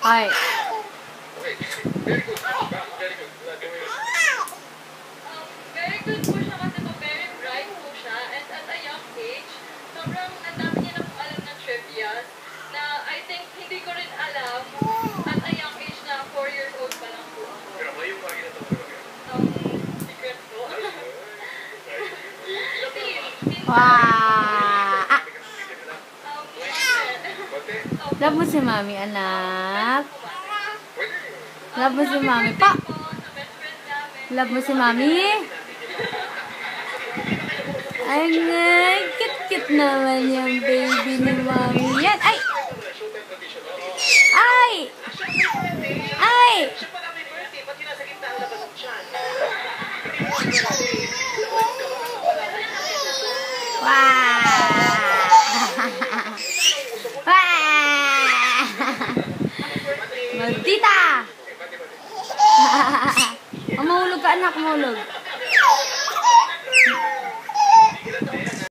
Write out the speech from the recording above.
Hi. Very good po siya kasi po, very bright po siya. And at a young age, sobrang ang dami niya na po alam ng trivia na I think hindi ko rin alam at a young age na 4 years old pa lang po ako. Pero kayo pa ginagawa ko kayo? Secret po. Wow. Love mo si mami, anak. Love mo si mami. Pa! Love mo si mami. Ay, ngay. Cute-cute naman yung baby ni mami. Yan. Ay! Ay! Ay! Wow! Maldita! Mahulog ka, anak, mahulog.